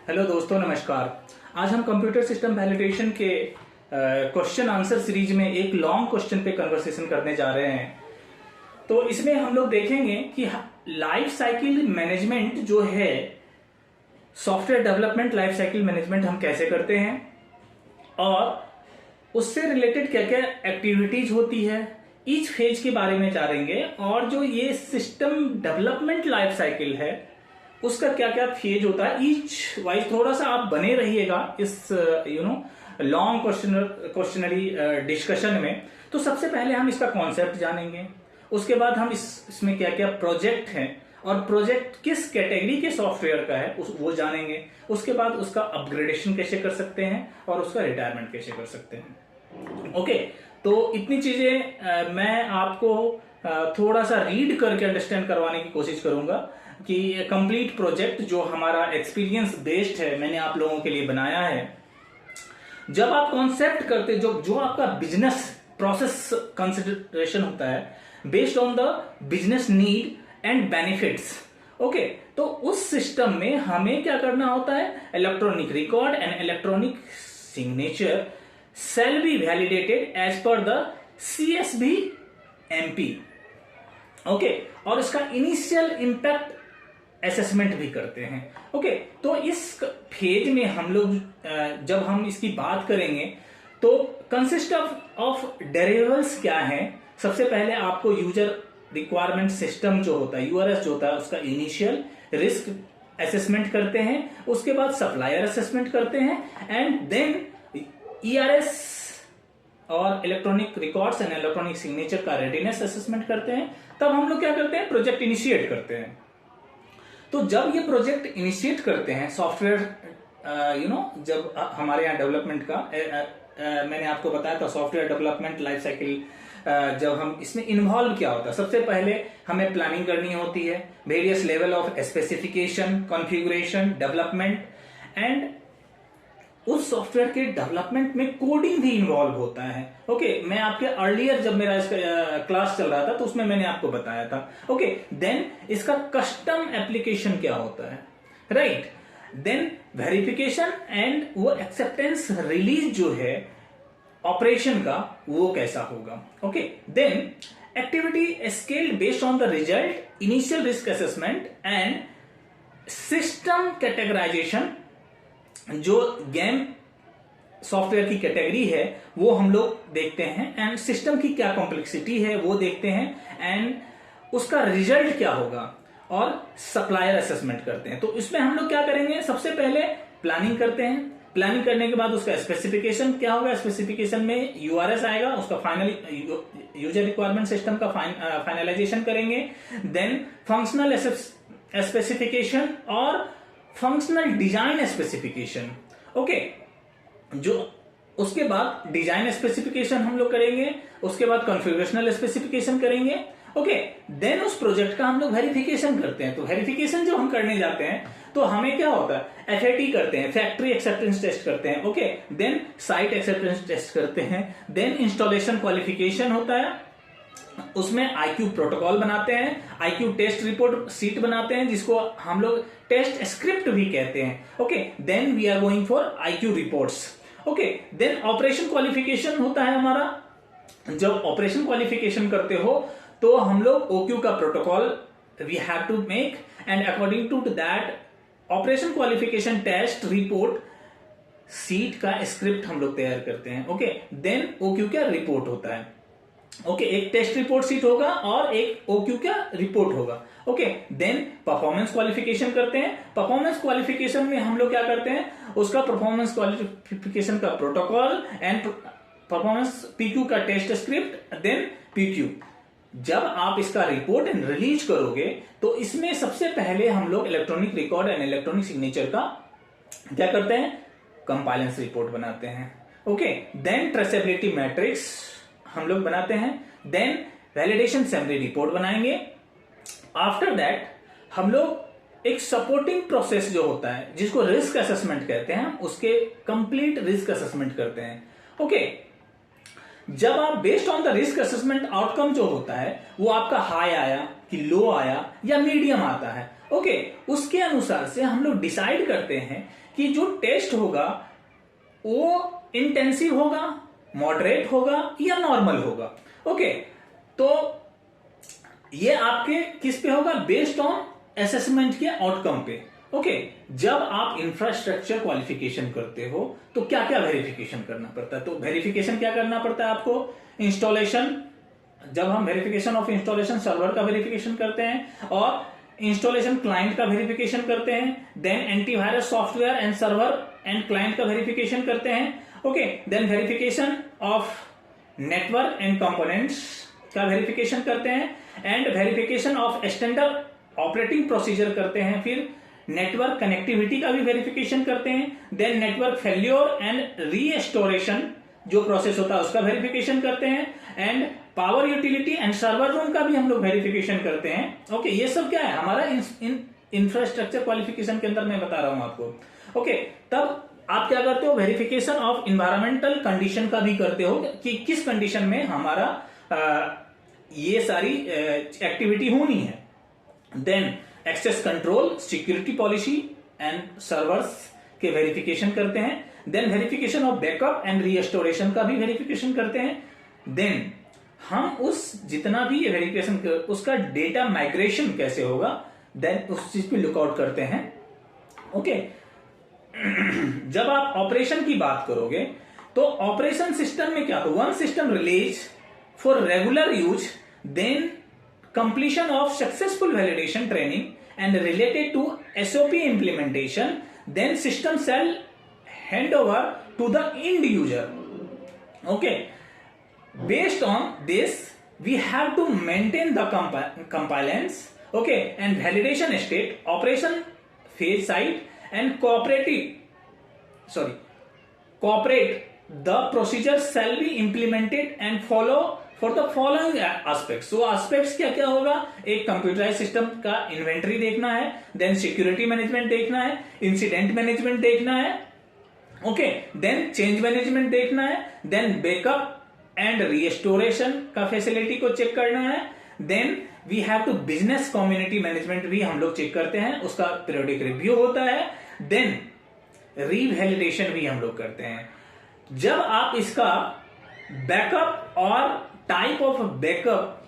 Hello दोस्तों, नमस्कार। आज हम कंप्यूटर सिस्टम वैलिडेशन के क्वेश्चन आंसर सीरीज में एक लॉन्ग क्वेश्चन पे कन्वर्सेशन करने जा रहे हैं। तो इसमें हम लोग देखेंगे कि लाइफ साइकिल मैनेजमेंट जो है, software development life cycle management हम कैसे करते हैं और उससे रिलेटेड क्या क्या एक्टिविटीज होती है, ईच फेज के बारे में जानेंगे। और जो ये सिस्टम डेवलपमेंट लाइफ साइकिल है उसका क्या क्या फेज होता है, ईच वाइज थोड़ा सा आप बने रहिएगा इस लॉन्ग क्वेश्चनरी डिस्कशन में। तो सबसे पहले हम इसका कॉन्सेप्ट जानेंगे, उसके बाद हम इसमें क्या क्या प्रोजेक्ट हैं और प्रोजेक्ट किस कैटेगरी के सॉफ्टवेयर का है वो जानेंगे। उसके बाद उसका अपग्रेडेशन कैसे कर सकते हैं और उसका रिटायरमेंट कैसे कर सकते हैं। ओके, तो इतनी चीजें मैं आपको थोड़ा सा रीड करके अंडरस्टैंड करवाने की कोशिश करूंगा कि कंप्लीट प्रोजेक्ट जो हमारा एक्सपीरियंस बेस्ड है, मैंने आप लोगों के लिए बनाया है। जब आप कॉन्सेप्ट करते जो आपका बिजनेस प्रोसेस कंसिडरेशन होता है based on the business need and benefits. Okay, तो उस सिस्टम में हमें क्या करना होता है, electronic record and electronic signature shall be validated as per the CSV MP। Okay, और इसका इनिशियल इंपैक्ट असेसमेंट भी करते हैं। ओके, तो इस फेज में हम लोग जब हम इसकी बात करेंगे तो कंसिस्ट ऑफ डेरिवेबल्स क्या है। सबसे पहले आपको यूजर रिक्वायरमेंट सिस्टम जो होता है, यूआरएस जो होता है, उसका इनिशियल रिस्क असेसमेंट करते हैं, उसके बाद सप्लायर असेसमेंट करते हैं एंड देन ईआरएस और electronic records and electronic signature का रेडीनेस असेसमेंट करते हैं। तब हम लोग क्या करते हैं, प्रोजेक्ट इनिशिएट करते हैं। तो जब ये प्रोजेक्ट इनिशिएट करते हैं सॉफ्टवेयर जब हमारे यहाँ डेवलपमेंट का मैंने आपको बताया था सॉफ्टवेयर डेवलपमेंट लाइफ साइकिल, जब हम इसमें इन्वॉल्व क्या होता है, सबसे पहले हमें प्लानिंग करनी होती है, various level of specification, configuration, development and उस सॉफ्टवेयर के डेवलपमेंट में कोडिंग भी इन्वॉल्व होता है। ओके, मैं आपके अर्लियर जब मेरा इसका क्लास चल रहा था तो उसमें मैंने आपको बताया था। ओके, देन इसका कस्टम एप्लीकेशन क्या होता है, राइट। देन वेरिफिकेशन एंड वो एक्सेप्टेंस रिलीज जो है ऑपरेशन का वो कैसा होगा। Okay, then activity scaled based on the result, initial risk assessment and system categorization. जो गेम सॉफ्टवेयर की कैटेगरी है वो हम लोग देखते हैं एंड सिस्टम की क्या कॉम्प्लेक्सिटी है वो देखते हैं एंड उसका रिजल्ट क्या होगा और सप्लायर असेसमेंट करते हैं। तो इसमें हम लोग क्या करेंगे, सबसे पहले प्लानिंग करते हैं। प्लानिंग करने के बाद उसका स्पेसिफिकेशन क्या होगा, स्पेसिफिकेशन में यूआरएस आएगा, उसका फाइनल यूजर रिक्वायरमेंट सिस्टम का फाइनलाइजेशन करेंगे। देन फंक्शनल स्पेसिफिकेशन और फंक्शनल डिजाइन स्पेसिफिकेशन। ओके, जो उसके बाद डिजाइन स्पेसिफिकेशन हम लोग करेंगे, उसके बाद कॉन्फ़िगरेशनल स्पेसिफिकेशन करेंगे। ओके, देन उस प्रोजेक्ट का हम लोग वेरिफिकेशन करते हैं। तो वेरिफिकेशन जो हम करने जाते हैं तो हमें क्या होता है, एफएटी करते हैं, फैक्ट्री एक्सेप्टेंस टेस्ट करते हैं। Okay, then site acceptance test करते हैं, देन इंस्टॉलेशन क्वालिफिकेशन होता है, उसमें आईक्यू प्रोटोकॉल बनाते हैं, आईक्यू टेस्ट रिपोर्ट सीट बनाते हैं जिसको हम लोग टेस्ट स्क्रिप्ट भी कहते हैं। Okay, then we are going for IQ reports. Okay, then operation qualification होता है हमारा। जब ऑपरेशन क्वालिफिकेशन करते हो तो हम लोग ओक्यू का protocol we have to make and according to that operation qualification test report sheet का स्क्रिप्ट हम लोग तैयार करते हैं। ओके, देन ओक्यू का रिपोर्ट होता है। ओके, एक टेस्ट रिपोर्ट सीट होगा और एक ओक्यू का रिपोर्ट होगा। ओके, देन परफॉर्मेंस क्वालिफिकेशन करते हैं। परफॉर्मेंस क्वालिफिकेशन में हम लोग क्या करते हैं, उसका परफॉर्मेंस क्वालिफिकेशन का प्रोटोकॉल एंड परफॉर्मेंस पीक्यू का टेस्ट स्क्रिप्ट, देन पीक्यू। जब आप इसका रिपोर्ट एंड रिलीज करोगे तो इसमें सबसे पहले हम लोग electronic record and electronic signature का क्या करते हैं, कंपाइलेंस रिपोर्ट बनाते हैं। ओके, देन ट्रेसेबिलिटी मैट्रिक्स हम लोग बनाते हैं, देन वैलिडेशन समरी रिपोर्ट बनाएंगे। आफ्टर दैट हम लोग एक सपोर्टिंग प्रोसेस जो होता है जिसको रिस्क असेसमेंट कहते हैं, उसके कंप्लीट रिस्क असेसमेंट करते हैं। ओके, जब आप based on the risk assessment outcome जो होता है वो आपका हाई आया कि लो आया या मीडियम आता है, ओके, उसके अनुसार से हम लोग डिसाइड करते हैं कि जो टेस्ट होगा वो इंटेंसिव होगा, मॉडरेट होगा या नॉर्मल होगा। ओके, तो ये आपके किस पे होगा? बेस्ड ऑन असेसमेंट के आउटकम पे। ओके, जब आप इंफ्रास्ट्रक्चर क्वालिफिकेशन करते हो तो क्या क्या वेरिफिकेशन करना पड़ता है? तो वेरिफिकेशन क्या करना पड़ता है आपको? इंस्टॉलेशन, जब हम वेरिफिकेशन ऑफ इंस्टॉलेशन सर्वर का वेरिफिकेशन करते हैं और इंस्टॉलेशन क्लाइंट का वेरिफिकेशन करते हैं, then antivirus software and server and client का वेरिफिकेशन करते हैं। Okay, then verification of network and components का वेरिफिकेशन करते हैं and verification of standard operating procedure करते हैं। फिर नेटवर्क कनेक्टिविटी का भी वेरिफिकेशन करते हैं। Then network failure and restoration जो प्रोसेस होता है उसका वेरिफिकेशन करते हैं and power utility and server room का भी हम लोग वेरिफिकेशन करते हैं। ओके, ये सब क्या है? हमारा इंफ्रास्ट्रक्चर क्वालिफिकेशन के अंदर मैं बता रहा हूं आपको। ओके, तब आप क्या करते हो? वेरिफिकेशन ऑफ इन्वायरमेंटल कंडीशन का भी करते हो कि किस कंडीशन में हमारा ये सारी एक्टिविटी होनी है। Then access control, security policy and servers के वेरिफिकेशन करते हैं। Then verification of backup and restoration का भी वेरिफिकेशन करते हैं। देन हम उस जितना भी ये वेरिफिकेशन उसका डेटा माइग्रेशन कैसे होगा, देन उस चीज पे लुकआउट करते हैं। ओके, जब आप ऑपरेशन की बात करोगे तो ऑपरेशन सिस्टम में क्या? One system release for regular use, then completion of successful validation training and related to SOP implementation, then system shall hand over to the end user. Okay, based on this we have to maintain the compliance, okay, and validation state, operation phase site and cooperate the procedures shall be implemented and follow for the following aspects. वो aspects क्या क्या होगा? एक computerise system का inventory देखना है, then security management देखना है, इंसिडेंट मैनेजमेंट देखना है, ओके, देन चेंज मैनेजमेंट देखना है, देन बैकअप एंड रीस्टोरेशन का फैसिलिटी को चेक करना है, then we have to business community management भी हम लोग चेक करते हैं, उसका पीरियोडिक रिव्यू होता है, देन रीवैलिडेशन भी हम लोग करते हैं। जब आप इसका बैकअप और type of backup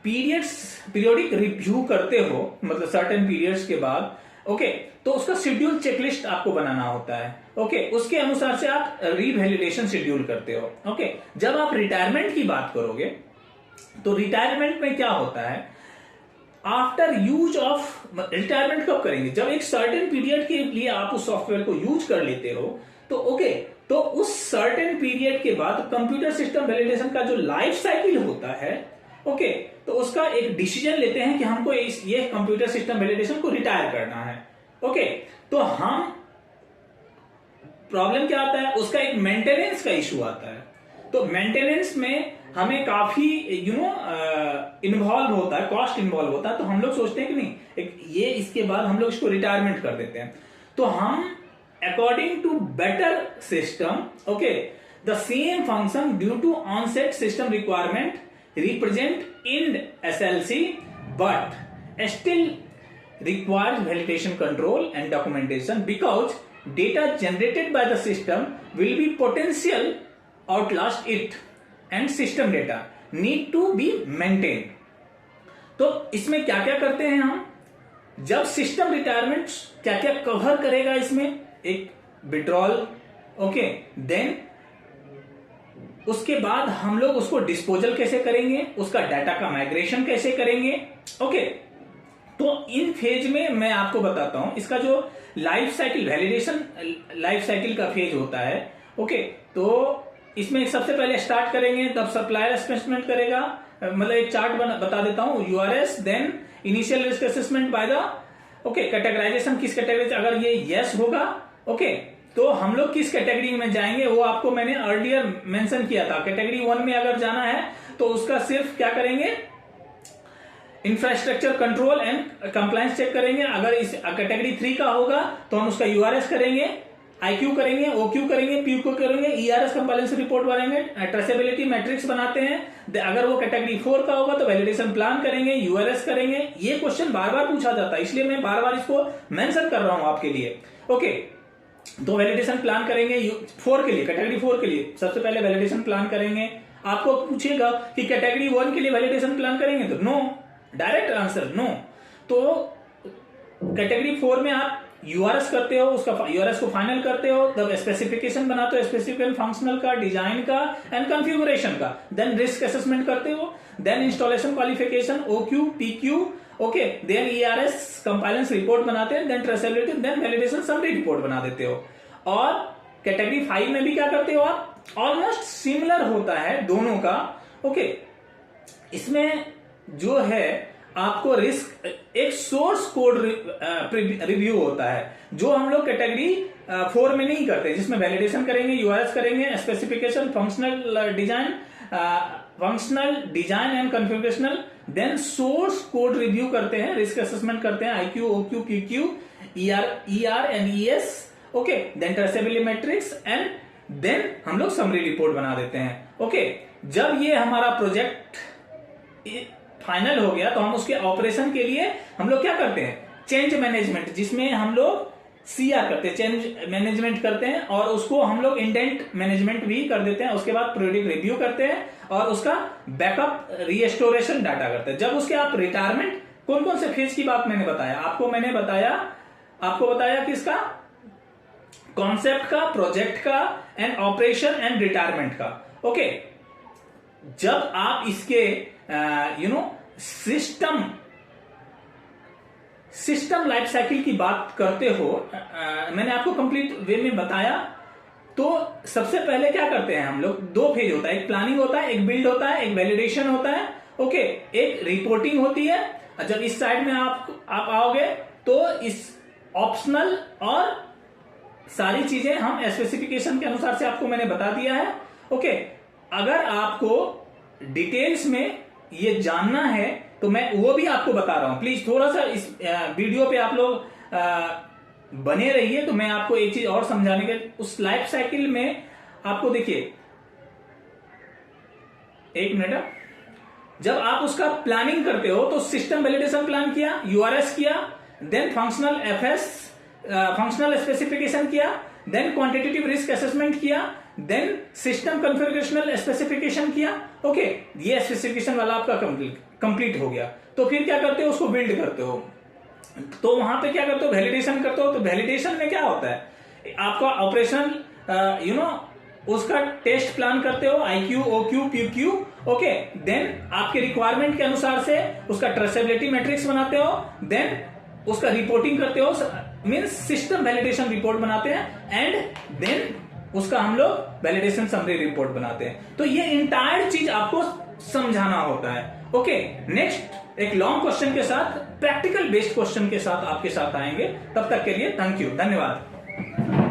periodic review करते हो, मतलब सर्टेन पीरियड्स के बाद, ओके, तो उसका शेड्यूल चेकलिस्ट आपको बनाना होता है। ओके, उसके अनुसार से आप रीवैलिडेशन शेड्यूल करते हो। ओके, जब आप रिटायरमेंट की बात करोगे तो रिटायरमेंट में क्या होता है? आफ्टर यूज ऑफ, रिटायरमेंट कब करेंगे? जब एक सर्टेन पीरियड के लिए आप उस सॉफ्टवेयर को यूज कर लेते हो तो ओके, तो उस सर्टेन पीरियड के बाद कंप्यूटर सिस्टम वैलिडेशन का जो लाइफ साइकिल होता है, ओके, तो उसका एक डिसीजन लेते हैं कि हमको ये कंप्यूटर सिस्टम वैलिडेशन को रिटायर करना है। ओके, तो हम प्रॉब्लम क्या आता है? उसका एक मेंटेनेंस का इशू आता है। तो मेंटेनेंस में हमें काफी इन्वॉल्व होता है, कॉस्ट इन्वॉल्व होता है, तो हम लोग सोचते हैं कि नहीं, ये इसके बाद हम लोग इसको रिटायरमेंट कर देते हैं। तो हम according to better system, okay, the same function due to onset system requirement represent in SLC but still requires validation control and documentation because data generated by the system will be potential outlast it and system data need to be maintained. तो इसमें क्या क्या करते हैं हम? जब system retirement क्या क्या कवर करेगा इसमें? एक विड्रॉल, ओके, देन उसके बाद हम लोग उसको डिस्पोजल कैसे करेंगे, उसका डाटा का माइग्रेशन कैसे करेंगे, ओके। तो इन फेज में मैं आपको बताता हूं इसका जो life cycle, validation life cycle का फेज होता है, ओके। तो इसमें सबसे पहले स्टार्ट करेंगे, तब सप्लायर असेसमेंट करेगा, मतलब एक चार्ट बता देता हूं, URS, then initial risk assessment by the, okay, categorization किस कैटेगरी, अगर ये यस होगा, ओके, तो हम लोग किस कैटेगरी में जाएंगे वो आपको मैंने अर्लियर मेंशन किया था। कैटेगरी 1 में अगर जाना है तो उसका सिर्फ क्या करेंगे, infrastructure control and compliance check करेंगे। अगर इस कैटेगरी 3 का होगा तो हम उसका यूआरएस करेंगे, IQ करेंगे, OQ करेंगे, PQ करेंगे, ERS कंपाइलेंस रिपोर्ट बनाएंगे, ट्रेसेबिलिटी मैट्रिक्स बनाते हैं, अगर वो कैटेगरी 4 का होगा तो वैलिडेशन प्लान करेंगे, URS करेंगे। ये क्वेश्चन बार बार पूछा जाता है, इसलिए मैं बार बार इसको मेंशन कर रहा हूं आपके लिए। ओके, तो वैलिडेशन प्लान करेंगे 4 के लिए, कैटेगरी 4 के लिए सबसे पहले वैलिडेशन प्लान करेंगे। आपको पूछेगा कि कैटेगरी 1 के लिए वैलिडेशन प्लान करेंगे, तो नो, डायरेक्ट आंसर नो। तो कैटेगरी 4 में आप यूआरएस करते हो, उसका यूआरएस को फाइनल करते हो, तब स्पेसिफिकेशन बनाते हो, स्पेसिफिकेशन फंक्शनल का, डिजाइन का एंड कॉन्फ़िगरेशन का, देन रिस्क असेसमेंट करते हो, then installation qualification, OQ, PQ, okay, then ERS compliance report बनाते हैं, then traceability, then validation summary report बना देते हो। और कैटेगरी 5 में भी क्या करते हो आप, ऑलमोस्ट सिमिलर होता है दोनों का। ओके, इसमें जो है आपको रिस्क, एक सोर्स कोड रिव्यू होता है, जो हम लोग कैटेगरी 4 में नहीं करते, जिसमें वैलिडेशन करेंगे, यूआरएस करेंगे, specification, functional design and configurational, then source code review करते हैं, रिस्क असेसमेंट करते हैं, IQ, OQ, PQ, ER and ES, okay, then traceability matrix and then हम लोग समरी रिपोर्ट बना देते हैं। ओके, जब ये हमारा प्रोजेक्ट फाइनल हो गया तो हम उसके ऑपरेशन के लिए हम लोग क्या करते हैं, चेंज मैनेजमेंट, जिसमें हम लोग CR करते हैं, चेंज मैनेजमेंट करते हैं, और उसको हम लोग इंडेंट मैनेजमेंट भी कर देते हैं। उसके बाद पीरियडिक रिव्यू करते हैं और उसका बैकअप रीस्टोरेशन डाटा करते हैं। जब उसके आप रिटायरमेंट, कौन कौन से फेज की बात मैंने बताया आपको, मैंने बताया किसका, कॉन्सेप्ट का, प्रोजेक्ट का एंड ऑपरेशन एंड रिटायरमेंट का। ओके, जब आप इसके सिस्टम लाइफ साइकिल की बात करते हो, मैंने आपको कंप्लीट वे में बताया। तो सबसे पहले क्या करते हैं हम लोग, 2 फेज होता है, एक प्लानिंग होता है, एक बिल्ड होता है, एक वैलिडेशन होता है, ओके, एक रिपोर्टिंग होती है। जब इस साइड में आप आओगे तो इस ऑप्शनल और सारी चीजें हम स्पेसिफिकेशन के अनुसार से आपको मैंने बता दिया है। ओके, अगर आपको डिटेल्स में ये जानना है तो मैं वो भी आपको बता रहा हूं, प्लीज थोड़ा सा इस वीडियो पे आप लोग बने रहिए। तो मैं आपको एक चीज और समझाने के, उस लाइफ साइकिल में आपको देखिए, एक मिनट, जब आप उसका प्लानिंग करते हो तो सिस्टम वैलिडेशन प्लान किया, यूआरएस किया, then functional FS, functional specification किया, देन क्वांटिटेटिव रिस्क असेसमेंट किया, देन सिस्टम कॉन्फ़िगरेशनल स्पेसिफिकेशन किया। ओके, ये स्पेसिफिकेशन वाला आपका कंप्लीट हो गया। तो फिर क्या करते हो, उसको बिल्ड करते हो। तो वहां पे क्या करते हो, वैलिडेशन करते हो। तो वैलिडेशन में क्या होता है, आपका ऑपरेशन उसका टेस्ट प्लान करते हो, IQ, OQ, PQ, okay, then आपके रिक्वायरमेंट के अनुसार से उसका ट्रेसेबिलिटी मैट्रिक्स बनाते हो, देन उसका रिपोर्टिंग करते हो, मींस सिस्टम वैलिडेशन रिपोर्ट बनाते हैं, एंड देन उसका हम लोग वैलिडेशन समरी रिपोर्ट बनाते हैं। तो ये इंटायर चीज आपको समझाना होता है। ओके, नेक्स्ट एक लॉन्ग क्वेश्चन के साथ, प्रैक्टिकल बेस्ड क्वेश्चन के साथ आपके साथ आएंगे। तब तक के लिए थैंक यू, धन्यवाद।